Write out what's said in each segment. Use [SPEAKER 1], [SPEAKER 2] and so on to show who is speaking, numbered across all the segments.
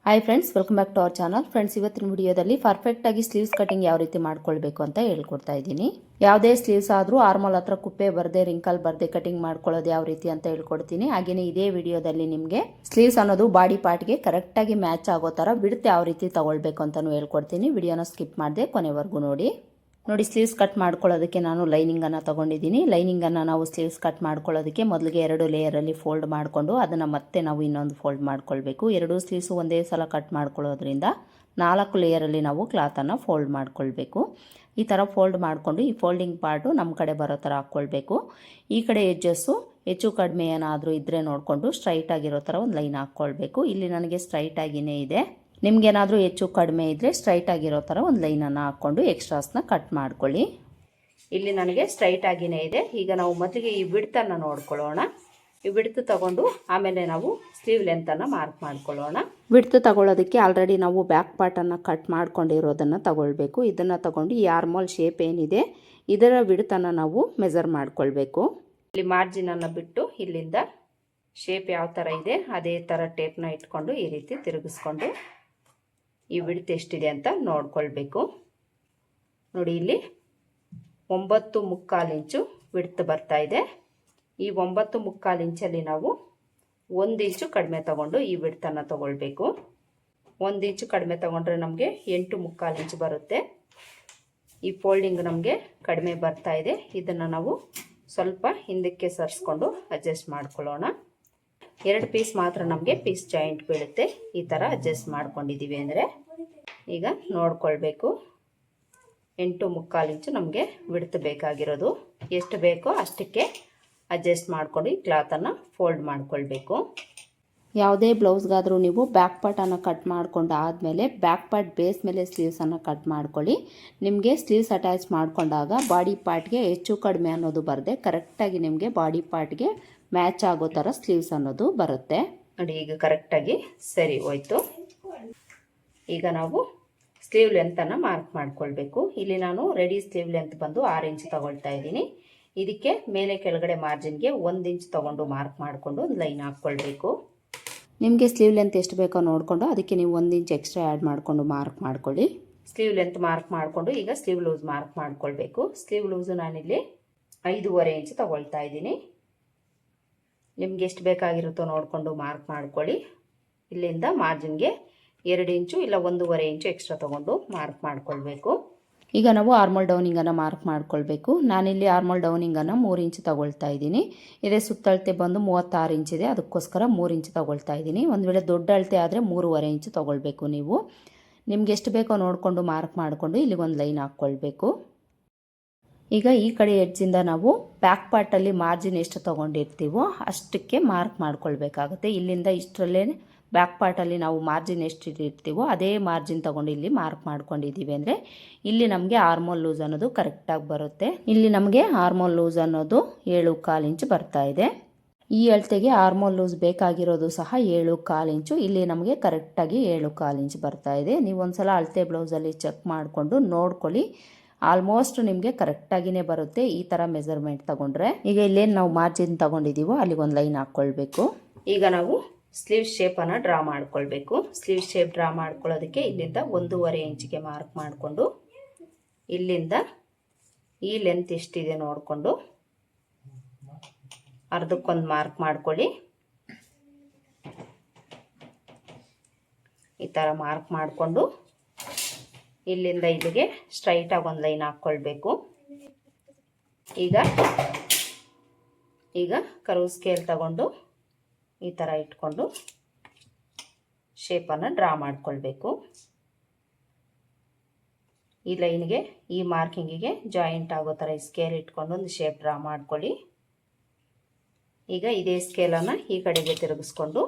[SPEAKER 1] Hi friends, welcome back to our channel. Friends, ಇವತ್ತಿನ ವಿಡಿಯೋದಲ್ಲಿ ಪರ್ಫೆಕ್ಟಾಗಿ ಸ್ಲೀವ್ಸ್ ಕಟಿಂಗ್ ಯಾವ ರೀತಿ ಮಾಡ್ಕೊಳ್ಬೇಕು ಅಂತ ಹೇಳ್ಕೊಡ್ತಾ ಇದ್ದೀನಿ. ಯಾವುದೇ ಸ್ಲೀವ್ಸ್ ಆದರೂ ಆರ್ಮಲ್ ಹತ್ರ ಕುಪ್ಪೆ ಬರದೆ, ರಿಂಕಲ್ ಬರದೆ ಕಟಿಂಗ್ ಮಾಡ್ಕೊಳ್ಳೋದು ಯಾವ ರೀತಿ ಅಂತ ಹೇಳ್ಕೊಡ್ತೀನಿ. ಹಾಗೆಯೇ ಇದೇ ವಿಡಿಯೋದಲ್ಲಿ ನಿಮಗೆ ಸ್ಲೀವ್ಸ್ ಅನ್ನೋದು ಬಾಡಿ ಪಾರ್ಟ್ಗೆ ಕರೆಕ್ಟಾಗಿ ಮ್ಯಾಚ್ ಆಗೋ ಥರ ಬಿಡ್ತು ಯಾವ ರೀತಿ ತಗೊಳ್ಬೇಕು ಅಂತಲೂ ಹೇಳ್ಕೊಡ್ತೀನಿ. ವಿಡಿಯೋನ ಸ್ಕಿಪ್ ಮಾಡದೆ ಕೊನೆವರೆಗೂ ನೋಡಿ. ಸ್ಲೀವ್ಸ್ ಕಟ್ ಮಾಡ್ಕೊಳ್ಳೋದಕ್ಕೆ ನಾನು ಲೈನಿಂಗನ್ನು ತೊಗೊಂಡಿದ್ದೀನಿ. ಲೈನಿಂಗನ್ನು ನಾವು ಸ್ಲೀವ್ಸ್ ಕಟ್ ಮಾಡ್ಕೊಳ್ಳೋದಕ್ಕೆ ಮೊದಲಿಗೆ 2 ಲೇಯರಲ್ಲಿ ಫೋಲ್ಡ್ ಮಾಡಿಕೊಂಡು ಅದನ್ನು ಮತ್ತೆ ನಾವು ಇನ್ನೊಂದು ಫೋಲ್ಡ್ ಮಾಡ್ಕೊಳ್ಬೇಕು. 2 ಸ್ಲೀವ್ಸು ಒಂದೇ ಸಲ ಕಟ್ ಮಾಡ್ಕೊಳ್ಳೋದ್ರಿಂದ 4 ಲೇಯರಲ್ಲಿ ನಾವು ಕ್ಲಾತನ್ನು ಫೋಲ್ಡ್ ಮಾಡ್ಕೊಳ್ಬೇಕು. ಈ ಥರ ಫೋಲ್ಡ್ ಮಾಡಿಕೊಂಡು ಈ ಫೋಲ್ಡಿಂಗ್ ಪಾರ್ಟು ನಮ್ಮ ಕಡೆ ಬರೋ ಥರ ಹಾಕ್ಕೊಳ್ಬೇಕು. ಈ ಕಡೆ ಎಡ್ಜಸ್ಸು ಹೆಚ್ಚು ಕಡಿಮೆ ಏನಾದರೂ ಇದ್ದರೆ ನೋಡಿಕೊಂಡು ಸ್ಟ್ರೈಟ್ ಆಗಿರೋ ಥರ ಒಂದು ಲೈನ್ ಹಾಕ್ಕೊಳ್ಬೇಕು. ಇಲ್ಲಿ ನನಗೆ ಸ್ಟ್ರೈಟ್ ಆಗಿಯೇ ಇದೆ. ನಿಮಗೇನಾದರೂ ಹೆಚ್ಚು ಕಡಿಮೆ ಇದ್ದರೆ ಸ್ಟ್ರೈಟ್ ಆಗಿರೋ ಥರ ಒಂದು ಲೈನನ್ನು ಹಾಕ್ಕೊಂಡು ಎಕ್ಸ್ಟ್ರಾಸ್ನ ಕಟ್ ಮಾಡ್ಕೊಳ್ಳಿ. ಇಲ್ಲಿ ನನಗೆ ಸ್ಟ್ರೈಟ್ ಆಗಿಯೇ ಇದೆ. ಈಗ ನಾವು ಮೊದಲಿಗೆ ಈ ಬಿಡ್ತನ್ನು ನೋಡ್ಕೊಳ್ಳೋಣ. ಈ ಬಿಡ್ತು ತಗೊಂಡು ಆಮೇಲೆ ನಾವು ಸ್ಲೀವ್ ಲೆಂತನ್ನು ಮಾರ್ಕ್ ಮಾಡ್ಕೊಳ್ಳೋಣ. ಬಿಡ್ತು ತಗೊಳ್ಳೋದಕ್ಕೆ ಆಲ್ರೆಡಿ ನಾವು ಬ್ಯಾಕ್ ಪಾರ್ಟನ್ನು ಕಟ್ ಮಾಡ್ಕೊಂಡಿರೋದನ್ನು ತಗೊಳ್ಬೇಕು. ಇದನ್ನು ತಗೊಂಡು ಈ ಆರ್ಮೋಲ್ ಶೇಪ್ ಏನಿದೆ ಇದರ ಬಿಡ್ತನ್ನು ನಾವು ಮೆಜರ್ ಮಾಡ್ಕೊಳ್ಬೇಕು. ಇಲ್ಲಿ ಮಾರ್ಜಿನನ್ನು ಬಿಟ್ಟು ಇಲ್ಲಿಂದ ಶೇಪ್ ಯಾವ ಥರ ಇದೆ ಅದೇ ಥರ ಟೇಪ್ನ ಇಟ್ಕೊಂಡು ಈ ರೀತಿ ತಿರುಗಿಸ್ಕೊಂಡು ಈ ಬಿಡ್ತು ಎಷ್ಟಿದೆ ಅಂತ ನೋಡ್ಕೊಳ್ಬೇಕು. ನೋಡಿ, ಇಲ್ಲಿ 9.75 ಇಂಚು ಬಿಡ್ತು ಬರ್ತಾ ಇದೆ. ಈ 9.75 ಇಂಚಲ್ಲಿ ನಾವು 1 ಇಂಚು ಕಡಿಮೆ ತಗೊಂಡು ಈ ಬಿಡ್ತನ್ನು ತಗೊಳ್ಬೇಕು. 1 ಇಂಚು ಕಡಿಮೆ ತಗೊಂಡ್ರೆ ನಮಗೆ 8.75 ಇಂಚು ಬರುತ್ತೆ. ಈ ಫೋಲ್ಡಿಂಗ್ ನಮಗೆ ಕಡಿಮೆ ಬರ್ತಾ ಇದೆ. ಇದನ್ನು ನಾವು ಸ್ವಲ್ಪ ಹಿಂದಕ್ಕೆ ಸರಿಸ್ಕೊಂಡು ಅಡ್ಜಸ್ಟ್ ಮಾಡ್ಕೊಳ್ಳೋಣ. 2 ಪೀಸ್ ಮಾತ್ರ ನಮಗೆ ಪೀಸ್ ಜಾಯಿಂಟ್ ಬೀಳುತ್ತೆ. ಈ ಥರ ಅಡ್ಜಸ್ಟ್ ಮಾಡ್ಕೊಂಡಿದ್ದೀವಿ ಅಂದರೆ ಈಗ ನೋಡ್ಕೊಳ್ಬೇಕು. 8.75 ಇಂಚು ನಮಗೆ ಬಿಡ್ತು ಬೇಕಾಗಿರೋದು. ಎಷ್ಟು ಬೇಕೋ ಅಷ್ಟಕ್ಕೆ ಅಡ್ಜಸ್ಟ್ ಮಾಡ್ಕೊಂಡು ಈ ಕ್ಲಾತನ್ನು ಫೋಲ್ಡ್ ಮಾಡ್ಕೊಳ್ಬೇಕು. ಯಾವುದೇ ಬ್ಲೌಸ್ಗಾದರೂ ನೀವು ಬ್ಯಾಕ್ ಪಾರ್ಟನ್ನು ಕಟ್ ಮಾಡ್ಕೊಂಡು ಆದಮೇಲೆ ಬ್ಯಾಕ್ ಪಾರ್ಟ್ ಬೇಸ್ ಮೇಲೆ ಸ್ಲೀವ್ಸನ್ನು ಕಟ್ ಮಾಡ್ಕೊಳ್ಳಿ. ನಿಮಗೆ ಸ್ಲೀವ್ಸ್ ಅಟ್ಯಾಚ್ ಮಾಡ್ಕೊಂಡಾಗ ಬಾಡಿ ಪಾರ್ಟ್ಗೆ ಹೆಚ್ಚು ಕಡಿಮೆ ಅನ್ನೋದು ಬರದೆ ಕರೆಕ್ಟಾಗಿ ನಿಮಗೆ ಬಾಡಿ ಪಾರ್ಟ್ಗೆ ಮ್ಯಾಚ್ ಆಗೋ ಥರ ಸ್ಲೀವ್ಸ್ ಅನ್ನೋದು ಬರುತ್ತೆ. ನೋಡಿ, ಈಗ ಕರೆಕ್ಟಾಗಿ ಸರಿ ಹೋಯ್ತು. ಈಗ ನಾವು ಸ್ಲೀವ್ ಲೆಂತನ್ನು ಮಾರ್ಕ್ ಮಾಡ್ಕೊಳ್ಬೇಕು. ಇಲ್ಲಿ ನಾನು ರೆಡಿ ಸ್ಲೀವ್ ಲೆಂತ್ ಬಂದು 6 ಇಂಚ್ ತಗೊಳ್ತಾ ಇದ್ದೀನಿ. ಇದಕ್ಕೆ ಮೇಲೆ ಕೆಳಗಡೆ ಮಾರ್ಜಿನ್ಗೆ 1 ಇಂಚ್ ತಗೊಂಡು ಮಾರ್ಕ್ ಮಾಡಿಕೊಂಡು ಒಂದು ಲೈನ್ ಹಾಕ್ಕೊಳ್ಬೇಕು. ನಿಮಗೆ ಸ್ಲೀವ್ ಲೆಂತ್ ಎಷ್ಟು ಬೇಕೋ ನೋಡಿಕೊಂಡು ಅದಕ್ಕೆ ನೀವು 1 ಇಂಚ್ ಎಕ್ಸ್ಟ್ರಾ ಆ್ಯಡ್ ಮಾಡಿಕೊಂಡು ಮಾರ್ಕ್ ಮಾಡ್ಕೊಳ್ಳಿ. ಸ್ಲೀವ್ ಲೆಂತ್ ಮಾರ್ಕ್ ಮಾಡಿಕೊಂಡು ಈಗ ಸ್ಲೀವ್ ಲೂಸ್ ಮಾರ್ಕ್ ಮಾಡ್ಕೊಳ್ಬೇಕು. ಸ್ಲೀವ್ ಲೂಸು ನಾನಿಲ್ಲಿ 5.5 ಇಂಚ್ ತಗೊಳ್ತಾ ಇದ್ದೀನಿ. ನಿಮ್ಗೆ ಎಷ್ಟು ಬೇಕಾಗಿರುತ್ತೋ ನೋಡಿಕೊಂಡು ಮಾರ್ಕ್ ಮಾಡ್ಕೊಳ್ಳಿ. ಇಲ್ಲಿಂದ ಮಾರ್ಜಿನ್ಗೆ 2 ಇಂಚು ಇಲ್ಲ 1.5 ಇಂಚು ಎಕ್ಸ್ಟ್ರಾ ತೊಗೊಂಡು ಮಾರ್ಕ್ ಮಾಡ್ಕೊಳ್ಬೇಕು. ಈಗ ನಾವು ಆರ್ಮೋಲ್ ಡೌನಿಂಗನ್ನು ಮಾರ್ಕ್ ಮಾಡ್ಕೊಳ್ಬೇಕು. ನಾನಿಲ್ಲಿ ಆರ್ಮೋಲ್ ಡೌನಿಂಗನ್ನು 3 ಇಂಚ್ ತಗೊಳ್ತಾ ಇದ್ದೀನಿ. ಇದೇ ಸುತ್ತಳತೆ ಬಂದು 36 ಇಂಚ್ ಇದೆ, ಅದಕ್ಕೋಸ್ಕರ 3 ಇಂಚ್ ತಗೊಳ್ತಾ ಇದ್ದೀನಿ. ಒಂದು ವೇಳೆ ದೊಡ್ಡ ಅಳತೆ ಆದರೆ 3.5 ಇಂಚ್ ತೊಗೊಳ್ಬೇಕು. ನೀವು ನಿಮ್ಗೆ ಎಷ್ಟು ಬೇಕೋ ನೋಡಿಕೊಂಡು ಮಾರ್ಕ್ ಮಾಡಿಕೊಂಡು ಇಲ್ಲಿಗೊಂದು ಲೈನ್ ಹಾಕ್ಕೊಳ್ಬೇಕು. ಈಗ ಈ ಕಡೆ ಎಡ್ಜಿಂದ ನಾವು ಬ್ಯಾಕ್ ಪಾರ್ಟಲ್ಲಿ ಮಾರ್ಜಿನ್ ಎಷ್ಟು ತೊಗೊಂಡಿರ್ತೀವೋ ಅಷ್ಟಕ್ಕೆ ಮಾರ್ಕ್ ಮಾಡ್ಕೊಳ್ಬೇಕಾಗುತ್ತೆ. ಇಲ್ಲಿಂದ ಇಷ್ಟರಲ್ಲೇ ಬ್ಯಾಕ್ ಪಾರ್ಟಲ್ಲಿ ನಾವು ಮಾರ್ಜಿನ್ ಎಷ್ಟು ಇಟ್ಟಿರ್ತೀವೋ ಅದೇ ಮಾರ್ಜಿನ್ ತೊಗೊಂಡು ಇಲ್ಲಿ ಮಾರ್ಕ್ ಮಾಡ್ಕೊಂಡಿದ್ದೀವಿ ಅಂದರೆ ಇಲ್ಲಿ ನಮಗೆ ಆರ್ಮೋಲ್ ಲೂಸ್ ಅನ್ನೋದು ಕರೆಕ್ಟಾಗಿ ಬರುತ್ತೆ. ಇಲ್ಲಿ ನಮಗೆ ಆರ್ಮೋಲ್ ಲೂಸ್ ಅನ್ನೋದು 7.25 ಇಂಚ್ ಬರ್ತಾ ಇದೆ. ಈ ಅಳತೆಗೆ ಆರ್ಮೋಲ್ ಲೂಸ್ ಬೇಕಾಗಿರೋದು ಸಹ 7.25 ಇಂಚು. ಇಲ್ಲಿ ನಮಗೆ ಕರೆಕ್ಟಾಗಿ 7.25 ಇಂಚ್ ಬರ್ತಾ ಇದೆ. ನೀವು ಒಂದ್ಸಲ ಅಳತೆ ಬ್ಲೌಸಲ್ಲಿ ಚೆಕ್ ಮಾಡಿಕೊಂಡು ನೋಡ್ಕೊಳ್ಳಿ. ಆಲ್ಮೋಸ್ಟ್ ನಿಮಗೆ ಕರೆಕ್ಟಾಗಿಯೇ ಬರುತ್ತೆ ಈ ಥರ ಮೆಜರ್ಮೆಂಟ್ ತಗೊಂಡ್ರೆ. ಈಗ ಇಲ್ಲೇನು ನಾವು ಮಾರ್ಜಿನ್ ತಗೊಂಡಿದ್ದೀವೋ ಅಲ್ಲಿಗೊಂದು ಲೈನ್ ಹಾಕ್ಕೊಳ್ಬೇಕು. ಈಗ ನಾವು ಸ್ಲೀವ್ ಶೇಪನ್ನು ಡ್ರಾ ಮಾಡ್ಕೊಳ್ಬೇಕು. ಸ್ಲೀವ್ ಶೇಪ್ ಡ್ರಾ ಮಾಡ್ಕೊಳ್ಳೋದಕ್ಕೆ ಇಲ್ಲಿಂದ 1.5 ಇಂಚಿಗೆ ಮಾರ್ಕ್ ಮಾಡಿಕೊಂಡು ಇಲ್ಲಿಂದ ಈ ಲೆಂತ್ ಎಷ್ಟಿದೆ ನೋಡಿಕೊಂಡು ಅರ್ಧಕ್ಕೊಂದು ಮಾರ್ಕ್ ಮಾಡ್ಕೊಳ್ಳಿ. ಈ ಥರ ಮಾರ್ಕ್ ಮಾಡಿಕೊಂಡು ಇಲ್ಲಿಂದ ಇಲ್ಲಿಗೆ ಸ್ಟ್ರೈಟಾಗಿ ಒಂದು ಲೈನ್ ಹಾಕ್ಕೊಳ್ಬೇಕು. ಈಗ ಕರ್ವ್ ಸ್ಕೇಲ್ ತಗೊಂಡು ಈ ಥರ ಇಟ್ಕೊಂಡು ಶೇಪನ್ನು ಡ್ರಾ ಮಾಡ್ಕೊಳ್ಬೇಕು. ಈ ಲೈನ್ಗೆ ಈ ಮಾರ್ಕಿಂಗಿಗೆ ಜಾಯಿಂಟ್ ಆಗೋ ಥರ ಈ ಸ್ಕೇಲ್ ಇಟ್ಕೊಂಡು ಒಂದು ಶೇಪ್ ಡ್ರಾ ಮಾಡ್ಕೊಳ್ಳಿ. ಈಗ ಇದೇ ಸ್ಕೇಲನ್ನು ಈ ಕಡೆಗೆ ತಿರುಗಿಸ್ಕೊಂಡು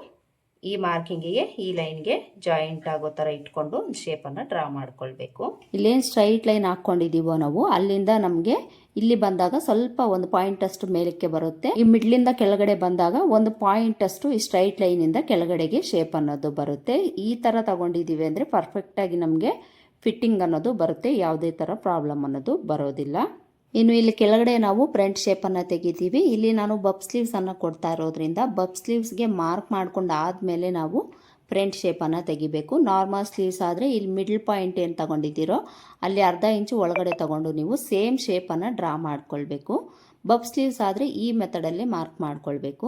[SPEAKER 1] ಈ ಮಾರ್ಕಿಂಗಿಗೆ ಈ ಲೈನ್ಗೆ ಜಾಯಿಂಟ್ ಆಗೋ ಥರ ಇಟ್ಕೊಂಡು ಒಂದು ಶೇಪನ್ನು ಡ್ರಾ ಮಾಡ್ಕೊಳ್ಬೇಕು. ಇಲ್ಲೇನು ಸ್ಟ್ರೈಟ್ ಲೈನ್ ಹಾಕ್ಕೊಂಡಿದ್ದೀವೋ ನಾವು ಅಲ್ಲಿಂದ ನಮಗೆ ಇಲ್ಲಿ ಬಂದಾಗ ಸ್ವಲ್ಪ ಒಂದು ಪಾಯಿಂಟ್ ಅಷ್ಟು ಮೇಲಕ್ಕೆ ಬರುತ್ತೆ. ಈ ಮಿಡ್ಲಿಂದ ಕೆಳಗಡೆ ಬಂದಾಗ ಒಂದು ಪಾಯಿಂಟ್ ಅಷ್ಟು ಈ ಸ್ಟ್ರೈಟ್ ಲೈನಿಂದ ಕೆಳಗಡೆಗೆ ಶೇಪ್ ಅನ್ನೋದು ಬರುತ್ತೆ. ಈ ಥರ ತಗೊಂಡಿದ್ದೀವಿ ಅಂದರೆ ಪರ್ಫೆಕ್ಟಾಗಿ ನಮಗೆ ಫಿಟ್ಟಿಂಗ್ ಅನ್ನೋದು ಬರುತ್ತೆ. ಯಾವುದೇ ಥರ ಪ್ರಾಬ್ಲಮ್ ಅನ್ನೋದು ಬರೋದಿಲ್ಲ. ಇನ್ನು ಇಲ್ಲಿ ಕೆಳಗಡೆ ನಾವು ಫ್ರಂಟ್ ಶೇಪನ್ನು ತೆಗಿತೀವಿ. ಇಲ್ಲಿ ನಾನು ಬಬ್ ಸ್ಲೀವ್ಸನ್ನು ಕೊಡ್ತಾ ಇರೋದ್ರಿಂದ ಬಬ್ ಸ್ಲೀವ್ಸ್ಗೆ ಮಾರ್ಕ್ ಮಾಡ್ಕೊಂಡು ಆದಮೇಲೆ ನಾವು ಫ್ರಂಟ್ ಶೇಪನ್ನು ತೆಗಿಬೇಕು. ನಾರ್ಮಲ್ ಸ್ಲೀವ್ಸ್ ಆದರೆ ಇಲ್ಲಿ ಮಿಡ್ಲ್ ಪಾಯಿಂಟ್ ಏನು ತಗೊಂಡಿದ್ದೀರೋ ಅಲ್ಲಿ ಅರ್ಧ ಇಂಚು ಒಳಗಡೆ ತಗೊಂಡು ನೀವು ಸೇಮ್ ಶೇಪನ್ನು ಡ್ರಾ ಮಾಡ್ಕೊಳ್ಬೇಕು. ಬಫ್ ಸ್ಲೀವ್ಸ್ ಆದರೆ ಈ ಮೆಥಡಲ್ಲೇ ಮಾರ್ಕ್ ಮಾಡ್ಕೊಳ್ಬೇಕು.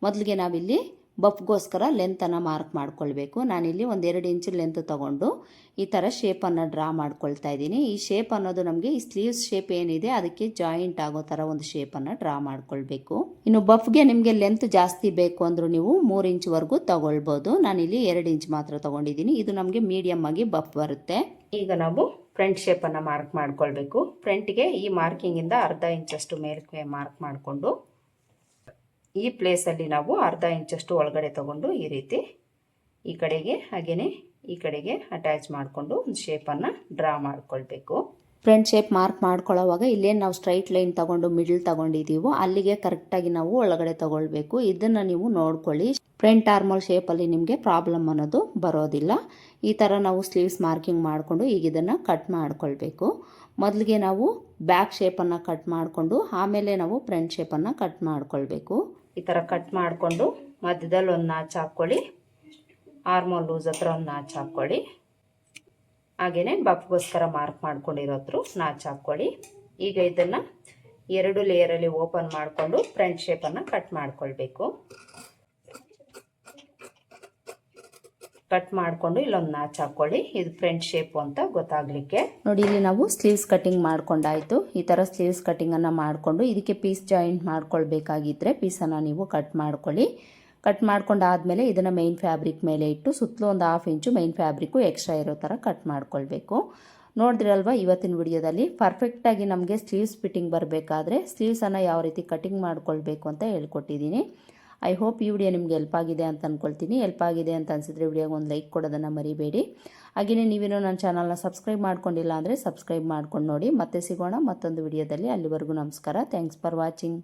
[SPEAKER 1] ಮೊದಲಿಗೆ ನಾವಿಲ್ಲಿ ಬಫ್ಗೋಸ್ಕರ ಲೆಂತನ್ನು ಮಾರ್ಕ್ ಮಾಡ್ಕೊಳ್ಬೇಕು. ನಾನಿಲ್ಲಿ 1-2 ಇಂಚು ಲೆಂತ್ ತೊಗೊಂಡು ಈ ಥರ ಶೇಪನ್ನು ಡ್ರಾ ಮಾಡ್ಕೊಳ್ತಾ ಇದ್ದೀನಿ. ಈ ಶೇಪ್ ಅನ್ನೋದು ನಮಗೆ ಈ ಸ್ಲೀವ್ಸ್ ಶೇಪ್ ಏನಿದೆ ಅದಕ್ಕೆ ಜಾಯಿಂಟ್ ಆಗೋ ಥರ ಒಂದು ಶೇಪನ್ನು ಡ್ರಾ ಮಾಡ್ಕೊಳ್ಬೇಕು. ಇನ್ನು ಬಫ್ಗೆ ನಿಮಗೆ ಲೆಂತ್ ಜಾಸ್ತಿ ಬೇಕು ಅಂದರೂ ನೀವು 3 ಇಂಚ್ವರೆಗೂ ತೊಗೊಳ್ಬೋದು. ನಾನಿಲ್ಲಿ 2 ಇಂಚ್ ಮಾತ್ರ ತೊಗೊಂಡಿದ್ದೀನಿ. ಇದು ನಮಗೆ ಮೀಡಿಯಮ್ ಆಗಿ ಬಫ್ ಬರುತ್ತೆ. ಈಗ ನಾವು ಫ್ರಂಟ್ ಶೇಪನ್ನು ಮಾರ್ಕ್ ಮಾಡ್ಕೊಳ್ಬೇಕು. ಫ್ರಂಟ್ಗೆ ಈ ಮಾರ್ಕಿಂಗಿಂದ ಅರ್ಧ ಇಂಚಷ್ಟು ಮೇಲಕ್ಕೆ ಮಾರ್ಕ್ ಮಾಡಿಕೊಂಡು ಈ ಪ್ಲೇಸಲ್ಲಿ ನಾವು ಅರ್ಧ ಇಂಚಷ್ಟು ಒಳಗಡೆ ತಗೊಂಡು ಈ ರೀತಿ ಈ ಕಡೆಗೆ ಹಾಗೆಯೇ ಈ ಕಡೆಗೆ ಅಟ್ಯಾಚ್ ಮಾಡಿಕೊಂಡು ಒಂದು ಶೇಪನ್ನು ಡ್ರಾ ಮಾಡ್ಕೊಳ್ಬೇಕು. ಫ್ರಂಟ್ ಶೇಪ್ ಮಾರ್ಕ್ ಮಾಡ್ಕೊಳ್ಳೋವಾಗ ಇಲ್ಲೇನು ನಾವು ಸ್ಟ್ರೈಟ್ ಲೈನ್ ತಗೊಂಡು ಮಿಡ್ಲ್ ತಗೊಂಡಿದ್ದೀವೋ ಅಲ್ಲಿಗೆ ಕರೆಕ್ಟಾಗಿ ನಾವು ಒಳಗಡೆ ತಗೊಳ್ಬೇಕು. ಇದನ್ನು ನೀವು ನೋಡ್ಕೊಳ್ಳಿ. ಫ್ರಂಟ್ ಆರ್ಮಲ್ ಶೇಪಲ್ಲಿ ನಿಮಗೆ ಪ್ರಾಬ್ಲಮ್ ಅನ್ನೋದು ಬರೋದಿಲ್ಲ. ಈ ಥರ ನಾವು ಸ್ಲೀವ್ಸ್ ಮಾರ್ಕಿಂಗ್ ಮಾಡಿಕೊಂಡು ಈಗ ಇದನ್ನು ಕಟ್ ಮಾಡ್ಕೊಳ್ಬೇಕು. ಮೊದಲಿಗೆ ನಾವು ಬ್ಯಾಕ್ ಶೇಪನ್ನು ಕಟ್ ಮಾಡಿಕೊಂಡು ಆಮೇಲೆ ನಾವು ಫ್ರಂಟ್ ಶೇಪನ್ನು ಕಟ್ ಮಾಡ್ಕೊಳ್ಬೇಕು. ಈ ಥರ ಕಟ್ ಮಾಡಿಕೊಂಡು ಮಧ್ಯದಲ್ಲಿ ಒಂದು ನಾಚ್ ಹಾಕ್ಕೊಳ್ಳಿ. ಆರ್ಮೋಲ್ ಲೂಸ್ ಹತ್ರ ಒಂದು ನಾಚ್ ಹಾಕ್ಕೊಳ್ಳಿ. ಹಾಗೆಯೇ ಬಫ್ಗೋಸ್ಕರ ಮಾರ್ಕ್ ಮಾಡ್ಕೊಂಡಿರೋದ್ರು ನಾಚ್ ಹಾಕ್ಕೊಳ್ಳಿ. ಈಗ ಇದನ್ನು 2 ಲೇಯರಲ್ಲಿ ಓಪನ್ ಮಾಡಿಕೊಂಡು ಫ್ರಂಟ್ ಶೇಪನ್ನು ಕಟ್ ಮಾಡ್ಕೊಳ್ಬೇಕು. ಕಟ್ ಮಾಡಿಕೊಂಡು ಇಲ್ಲೊಂದು ನಾಚ್ ಹಾಕ್ಕೊಳ್ಳಿ. ಇದು ಫ್ರಂಟ್ ಶೇಪು ಅಂತ ಗೊತ್ತಾಗಲಿಕ್ಕೆ. ನೋಡಿ, ಇಲ್ಲಿ ನಾವು ಸ್ಲೀವ್ಸ್ ಕಟ್ಟಿಂಗ್ ಮಾಡ್ಕೊಂಡಾಯಿತು. ಈ ಥರ ಸ್ಲೀವ್ಸ್ ಕಟ್ಟಿಂಗನ್ನು ಮಾಡಿಕೊಂಡು ಇದಕ್ಕೆ ಪೀಸ್ ಜಾಯಿಂಟ್ ಮಾಡ್ಕೊಳ್ಬೇಕಾಗಿದ್ದರೆ ಪೀಸನ್ನು ನೀವು ಕಟ್ ಮಾಡ್ಕೊಳ್ಳಿ. ಕಟ್ ಮಾಡ್ಕೊಂಡಾದಮೇಲೆ ಇದನ್ನು ಮೈನ್ ಫ್ಯಾಬ್ರಿಕ್ ಮೇಲೆ ಇಟ್ಟು ಸುತ್ತಲೂ ಒಂದು 1/2 ಇಂಚು ಮೈನ್ ಫ್ಯಾಬ್ರಿಕ್ಕು ಎಕ್ಸ್ಟ್ರಾ ಇರೋ ಥರ ಕಟ್ ಮಾಡ್ಕೊಳ್ಬೇಕು. ನೋಡಿದ್ರಲ್ವ ಇವತ್ತಿನ ವಿಡಿಯೋದಲ್ಲಿ ಪರ್ಫೆಕ್ಟಾಗಿ ನಮಗೆ ಸ್ಲೀವ್ಸ್ ಫಿಟ್ಟಿಂಗ್ ಬರಬೇಕಾದ್ರೆ ಸ್ಲೀವ್ಸನ್ನು ಯಾವ ರೀತಿ ಕಟಿಂಗ್ ಮಾಡ್ಕೊಳ್ಬೇಕು ಅಂತ ಹೇಳ್ಕೊಟ್ಟಿದ್ದೀನಿ. ಐ ಹೋಪ್ ಈ ವಿಡಿಯೋ ನಿಮಗೆ ಹೆಲ್ಪ್ ಆಗಿದೆ ಅಂತ ಅಂದ್ಕೊಳ್ತೀನಿ. ಹೆಲ್ಪ್ ಆಗಿದೆ ಅಂತ ಅನಿಸಿದ್ರೆ ವಿಡಿಯೋಗೆ ಒಂದು ಲೈಕ್ ಕೊಡೋದನ್ನು ಮರಿಬೇಡಿ. ಹಾಗೆಯೇ ನೀವೇನೋ ನನ್ನ ಚಾನಲ್ನ ಸಬ್ಸ್ಕ್ರೈಬ್ ಮಾಡ್ಕೊಂಡಿಲ್ಲ ಅಂದರೆ ಸಬ್ಸ್ಕ್ರೈಬ್ ಮಾಡ್ಕೊಂಡು ನೋಡಿ. ಮತ್ತೆ ಸಿಗೋಣ ಮತ್ತೊಂದು ವಿಡಿಯೋದಲ್ಲಿ. ಅಲ್ಲಿವರೆಗೂ ನಮಸ್ಕಾರ. Thanks for watching.